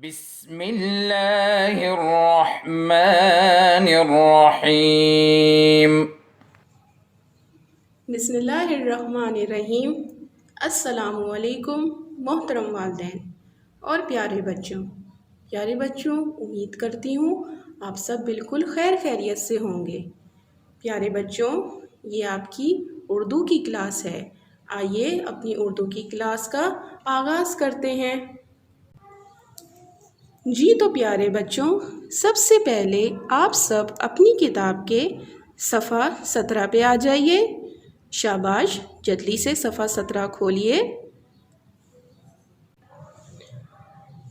بسم اللہ الرحمن الرحیم۔ بسم اللہ الرحمن الرحیم۔ السلام علیکم محترم والدین اور پیارے بچوں، امید کرتی ہوں آپ سب بالکل خیر خیریت سے ہوں گے۔ پیارے بچوں، یہ آپ کی اردو کی کلاس ہے۔ آئیے اپنی اردو کی کلاس کا آغاز کرتے ہیں۔ جی تو پیارے بچوں، سب سے پہلے آپ سب اپنی کتاب کے صفحہ 17 پہ آ جائیے۔ شاباش، جلدی سے صفحہ 17 کھولیے۔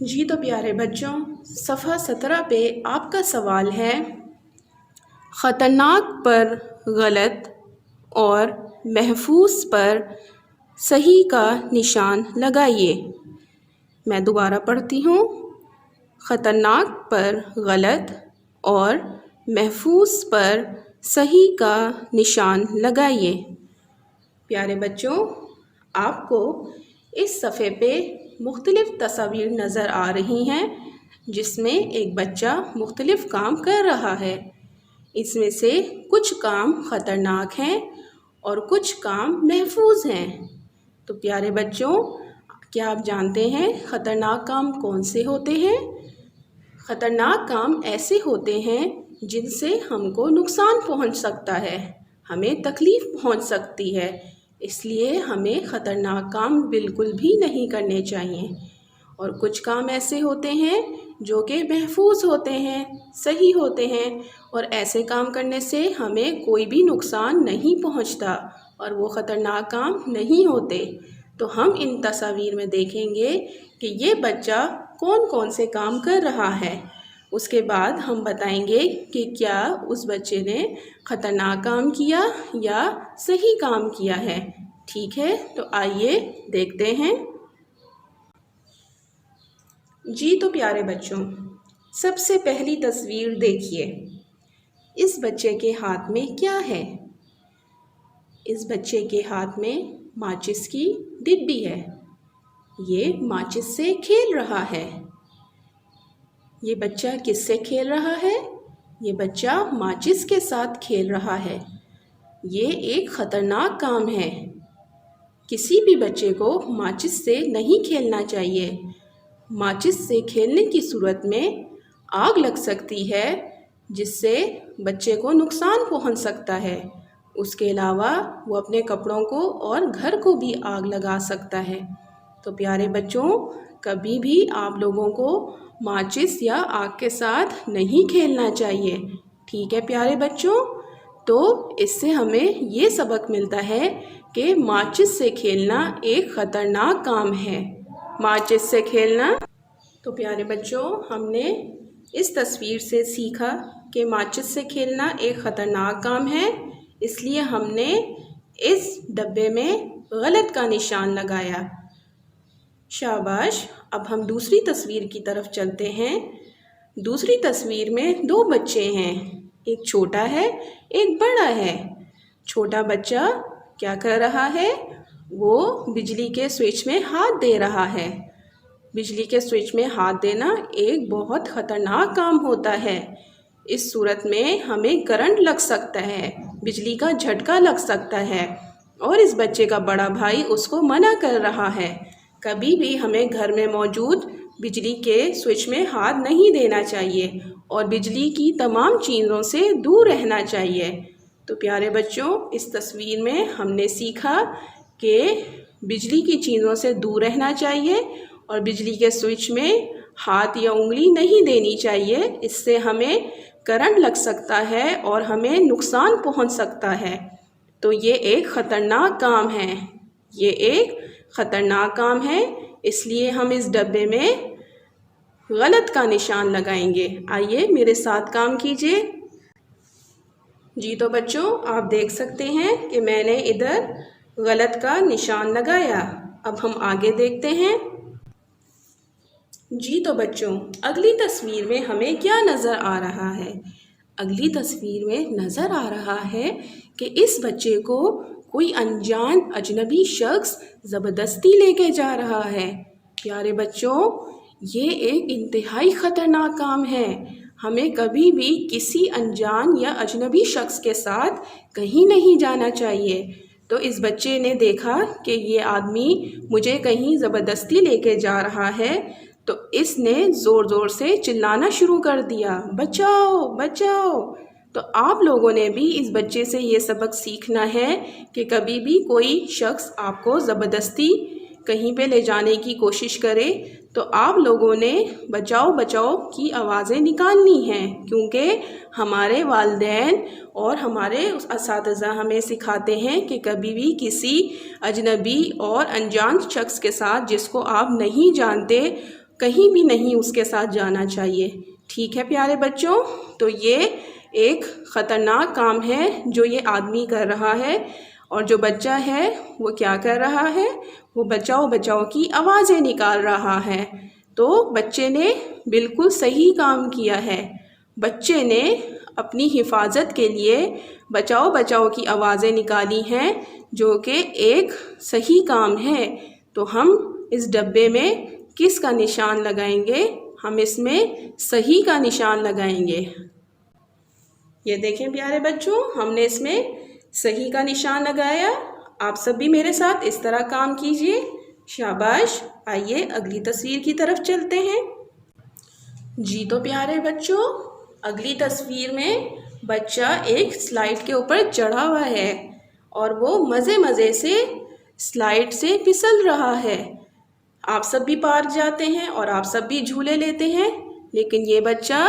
جی تو پیارے بچوں، صفحہ 17 پہ آپ کا سوال ہے، خطرناک پر غلط اور محفوظ پر صحیح کا نشان لگائیے۔ میں دوبارہ پڑھتی ہوں، خطرناک پر غلط اور محفوظ پر صحیح کا نشان لگائیے۔ پیارے بچوں، آپ کو اس صفحے پہ مختلف تصاویر نظر آ رہی ہیں جس میں ایک بچہ مختلف کام کر رہا ہے۔ اس میں سے کچھ کام خطرناک ہیں اور کچھ کام محفوظ ہیں۔ تو پیارے بچوں، کیا آپ جانتے ہیں خطرناک کام کون سے ہوتے ہیں؟ خطرناک کام ایسے ہوتے ہیں جن سے ہم کو نقصان پہنچ سکتا ہے، ہمیں تکلیف پہنچ سکتی ہے، اس لیے ہمیں خطرناک کام بالکل بھی نہیں کرنے چاہیے۔ اور کچھ کام ایسے ہوتے ہیں جو کہ محفوظ ہوتے ہیں، صحیح ہوتے ہیں، اور ایسے کام کرنے سے ہمیں کوئی بھی نقصان نہیں پہنچتا اور وہ خطرناک کام نہیں ہوتے۔ تو ہم ان تصاویر میں دیکھیں گے کہ یہ بچہ کون کون سے کام کر رہا ہے۔ اس کے بعد ہم بتائیں گے کہ کیا اس بچے نے خطرناک کام کیا یا صحیح کام کیا ہے۔ ٹھیک ہے، تو آئیے دیکھتے ہیں۔ جی تو پیارے بچوں، سب سے پہلی تصویر دیکھیے۔ اس بچے کے ہاتھ میں کیا ہے؟ اس بچے کے ہاتھ میں ماچس کی ڈبی ہے۔ یہ ماچس سے کھیل رہا ہے۔ یہ بچہ کس سے کھیل رہا ہے؟ یہ بچہ ماچس کے ساتھ کھیل رہا ہے۔ یہ ایک خطرناک کام ہے۔ کسی بھی بچے کو ماچس سے نہیں کھیلنا چاہیے۔ ماچس سے کھیلنے کی صورت میں آگ لگ سکتی ہے جس سے بچے کو نقصان پہنچ سکتا ہے۔ اس کے علاوہ وہ اپنے کپڑوں کو اور گھر کو بھی آگ لگا سکتا ہے۔ تو پیارے بچوں، کبھی بھی آپ لوگوں کو ماچس یا آگ کے ساتھ نہیں کھیلنا چاہیے۔ ٹھیک ہے پیارے بچوں، تو اس سے ہمیں یہ سبق ملتا ہے کہ ماچس سے کھیلنا ایک خطرناک کام ہے۔ ماچس سے کھیلنا۔ تو پیارے بچوں، ہم نے اس تصویر سے سیکھا کہ ماچس سے کھیلنا ایک خطرناک کام ہے، اس لیے ہم نے اس ڈبے میں غلط کا نشان لگایا۔ شاباش، اب ہم دوسری تصویر کی طرف چلتے ہیں۔ دوسری تصویر میں دو بچے ہیں، ایک چھوٹا ہے ایک بڑا ہے۔ چھوٹا بچہ کیا کر رہا ہے؟ وہ بجلی کے سوئچ میں ہاتھ دے رہا ہے۔ بجلی کے سوئچ میں ہاتھ دینا ایک بہت خطرناک کام ہوتا ہے۔ اس صورت میں ہمیں کرنٹ لگ سکتا ہے، بجلی کا جھٹکا لگ سکتا ہے، اور اس بچے کا بڑا بھائی اس کو منع کر رہا ہے۔ کبھی بھی ہمیں گھر میں موجود بجلی کے سوئچ میں ہاتھ نہیں دینا چاہیے اور بجلی کی تمام چیزوں سے دور رہنا چاہیے۔ تو پیارے بچوں، اس تصویر میں ہم نے سیکھا کہ بجلی کی چیزوں سے دور رہنا چاہیے اور بجلی کے سوئچ میں ہاتھ یا انگلی نہیں دینی چاہیے، اس سے ہمیں کرنٹ لگ سکتا ہے اور ہمیں نقصان پہنچ سکتا ہے۔ تو یہ ایک خطرناک کام ہے، یہ ایک خطرناک کام ہے، اس لیے ہم اس ڈبے میں غلط کا نشان لگائیں گے۔ آئیے میرے ساتھ کام کیجیے۔ جی تو بچوں، آپ دیکھ سکتے ہیں کہ میں نے ادھر غلط کا نشان لگایا۔ اب ہم آگے دیکھتے ہیں۔ جی تو بچوں، اگلی تصویر میں ہمیں کیا نظر آ رہا ہے؟ اگلی تصویر میں نظر آ رہا ہے کہ اس بچے کو کوئی انجان اجنبی شخص زبردستی لے کے جا رہا ہے۔ پیارے بچوں، یہ ایک انتہائی خطرناک کام ہے۔ ہمیں کبھی بھی کسی انجان یا اجنبی شخص کے ساتھ کہیں نہیں جانا چاہیے۔ تو اس بچے نے دیکھا کہ یہ آدمی مجھے کہیں زبردستی لے کے جا رہا ہے، تو اس نے زور زور سے چلانا شروع کر دیا، بچاؤ بچاؤ۔ تو آپ لوگوں نے بھی اس بچے سے یہ سبق سیکھنا ہے کہ کبھی بھی کوئی شخص آپ کو زبردستی کہیں پہ لے جانے کی کوشش کرے تو آپ لوگوں نے بچاؤ بچاؤ کی آوازیں نکالنی ہیں، کیونکہ ہمارے والدین اور ہمارے اساتذہ ہمیں سکھاتے ہیں کہ کبھی بھی کسی اجنبی اور انجان شخص کے ساتھ جس کو آپ نہیں جانتے کہیں بھی نہیں اس کے ساتھ جانا چاہیے۔ ٹھیک ہے پیارے بچوں، تو یہ ایک خطرناک کام ہے جو یہ آدمی کر رہا ہے، اور جو بچہ ہے وہ کیا کر رہا ہے؟ وہ بچاؤ بچاؤ کی آوازیں نکال رہا ہے۔ تو بچے نے بالکل صحیح کام کیا ہے۔ بچے نے اپنی حفاظت کے لیے بچاؤ بچاؤ کی آوازیں نکالی ہیں، جو کہ ایک صحیح کام ہے۔ تو ہم اس ڈبے میں کس کا نشان لگائیں گے؟ ہم اس میں صحیح کا نشان لگائیں گے۔ یہ دیکھیں پیارے بچوں، ہم نے اس میں صحیح کا نشان لگایا۔ آپ سب بھی میرے ساتھ اس طرح کام کیجئے۔ شاباش۔ آئیے اگلی تصویر کی طرف چلتے ہیں۔ جی تو پیارے بچوں، اگلی تصویر میں بچہ ایک سلائیڈ کے اوپر چڑھا ہوا ہے اور وہ مزے مزے سے سلائیڈ سے پھسل رہا ہے۔ آپ سب بھی پارک جاتے ہیں اور آپ سب بھی جھولے لیتے ہیں، لیکن یہ بچہ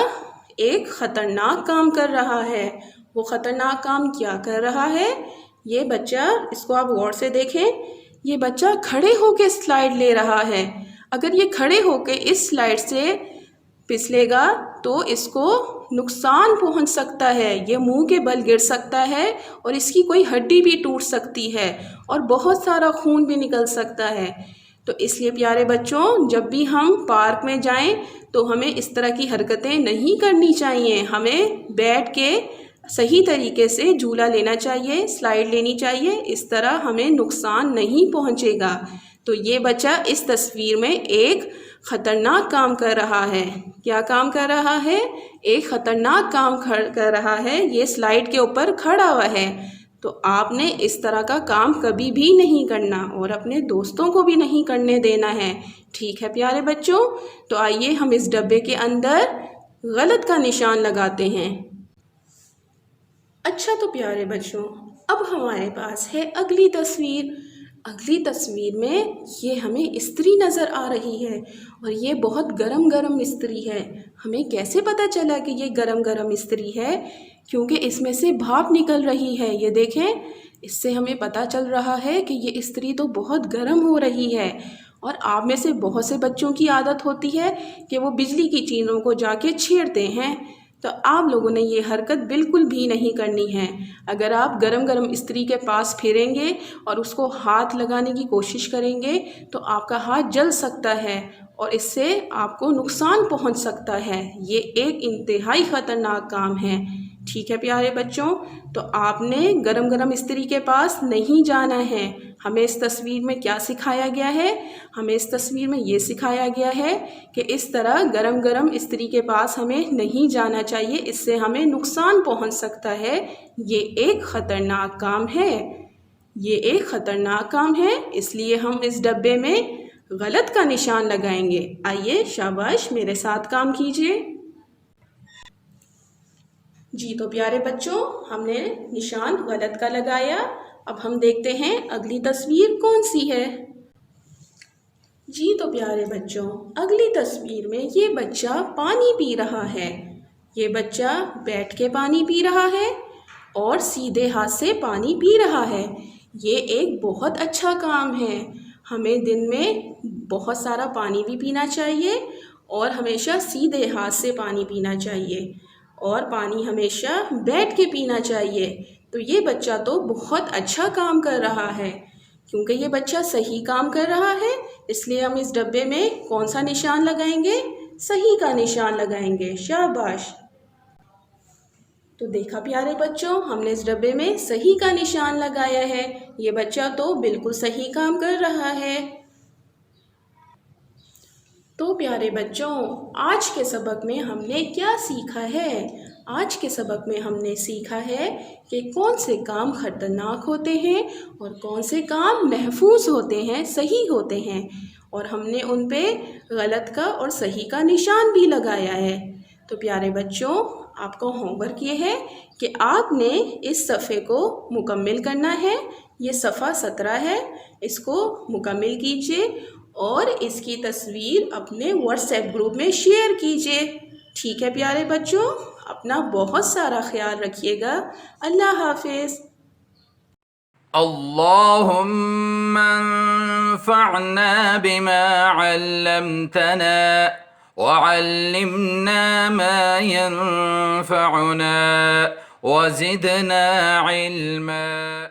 ایک خطرناک کام کر رہا ہے۔ وہ خطرناک کام کیا کر رہا ہے؟ یہ بچہ، اس کو آپ غور سے دیکھیں، یہ بچہ کھڑے ہو کے سلائیڈ لے رہا ہے۔ اگر یہ کھڑے ہو کے اس سلائیڈ سے پھسلے گا تو اس کو نقصان پہنچ سکتا ہے، یہ منہ کے بل گر سکتا ہے اور اس کی کوئی ہڈی بھی ٹوٹ سکتی ہے اور بہت سارا خون بھی نکل سکتا ہے۔ تو اس لیے پیارے بچوں، جب بھی ہم پارک میں جائیں تو ہمیں اس طرح کی حرکتیں نہیں کرنی چاہیے۔ ہمیں بیٹھ کے صحیح طریقے سے جھولا لینا چاہیے، سلائیڈ لینی چاہیے، اس طرح ہمیں نقصان نہیں پہنچے گا۔ تو یہ بچہ اس تصویر میں ایک خطرناک کام کر رہا ہے۔ کیا کام کر رہا ہے؟ ایک خطرناک کام کر رہا ہے۔ یہ سلائیڈ کے اوپر کھڑا ہوا ہے۔ تو آپ نے اس طرح کا کام کبھی بھی نہیں کرنا اور اپنے دوستوں کو بھی نہیں کرنے دینا ہے۔ ٹھیک ہے پیارے بچوں، تو آئیے ہم اس ڈبے کے اندر غلط کا نشان لگاتے ہیں۔ اچھا تو پیارے بچوں، اب ہمارے پاس ہے اگلی تصویر۔ اگلی تصویر میں یہ ہمیں استری نظر آ رہی ہے اور یہ بہت گرم گرم استری ہے۔ ہمیں کیسے پتہ چلا کہ یہ گرم گرم استری ہے؟ کیونکہ اس میں سے بھاپ نکل رہی ہے۔ یہ دیکھیں، اس سے ہمیں پتہ چل رہا ہے کہ یہ استری تو بہت گرم ہو رہی ہے۔ اور آپ میں سے بہت سے بچوں کی عادت ہوتی ہے کہ وہ بجلی کی چیزوں کو جا کے چھیڑتے ہیں، تو آپ لوگوں نے یہ حرکت بالکل بھی نہیں کرنی ہے۔ اگر آپ گرم گرم استری کے پاس پھریں گے اور اس کو ہاتھ لگانے کی کوشش کریں گے تو آپ کا ہاتھ جل سکتا ہے اور اس سے آپ کو نقصان پہنچ سکتا ہے۔ یہ ایک انتہائی خطرناک کام ہے۔ ٹھیک ہے پیارے بچوں، تو آپ نے گرم گرم استری کے پاس نہیں جانا ہے۔ ہمیں اس تصویر میں کیا سکھایا گیا ہے؟ ہمیں اس تصویر میں یہ سکھایا گیا ہے کہ اس طرح گرم گرم استری کے پاس ہمیں نہیں جانا چاہیے، اس سے ہمیں نقصان پہنچ سکتا ہے۔ یہ ایک خطرناک کام ہے۔ یہ ایک خطرناک کام ہے، اس لیے ہم اس ڈبے میں غلط کا نشان لگائیں گے۔ آئیے شاباش، میرے ساتھ کام کیجیے۔ جی تو پیارے بچوں، ہم نے نشان غلط کا لگایا۔ اب ہم دیکھتے ہیں اگلی تصویر کون سی ہے۔ جی تو پیارے بچوں، اگلی تصویر میں یہ بچہ پانی پی رہا ہے۔ یہ بچہ بیٹھ کے پانی پی رہا ہے اور سیدھے ہاتھ سے پانی پی رہا ہے۔ یہ ایک بہت اچھا کام ہے۔ ہمیں دن میں بہت سارا پانی بھی پینا چاہیے اور ہمیشہ سیدھے ہاتھ سے پانی پینا چاہیے، اور پانی ہمیشہ بیٹھ کے پینا چاہیے۔ تو یہ بچہ تو بہت اچھا کام کر رہا ہے، کیونکہ یہ بچہ صحیح کام کر رہا ہے، اس لیے ہم اس ڈبے میں کون سا نشان لگائیں گے؟ صحیح کا نشان لگائیں گے۔ شاباش۔ تو دیکھا پیارے بچوں، ہم نے اس ڈبے میں صحیح کا نشان لگایا ہے۔ یہ بچہ تو بالکل صحیح کام کر رہا ہے۔ تو پیارے بچوں، آج کے سبق میں ہم نے کیا سیکھا ہے؟ آج کے سبق میں ہم نے سیکھا ہے کہ کون سے کام خطرناک ہوتے ہیں اور کون سے کام محفوظ ہوتے ہیں، صحیح ہوتے ہیں، اور ہم نے ان پہ غلط کا اور صحیح کا نشان بھی لگایا ہے۔ تو پیارے بچوں، آپ کا ہوم ورک یہ ہے کہ آپ نے اس صفحے کو مکمل کرنا ہے۔ یہ صفحہ 17 ہے، اس کو مکمل کیجیے اور اس کی تصویر اپنے واٹس ایپ گروپ میں شیئر کیجیے۔ ٹھیک ہے پیارے بچوں، اپنا بہت سارا خیال رکھیے گا۔ اللہ حافظ۔ اللهم انفعنا بما علمتنا وعلمنا ما ينفعنا وزدنا علما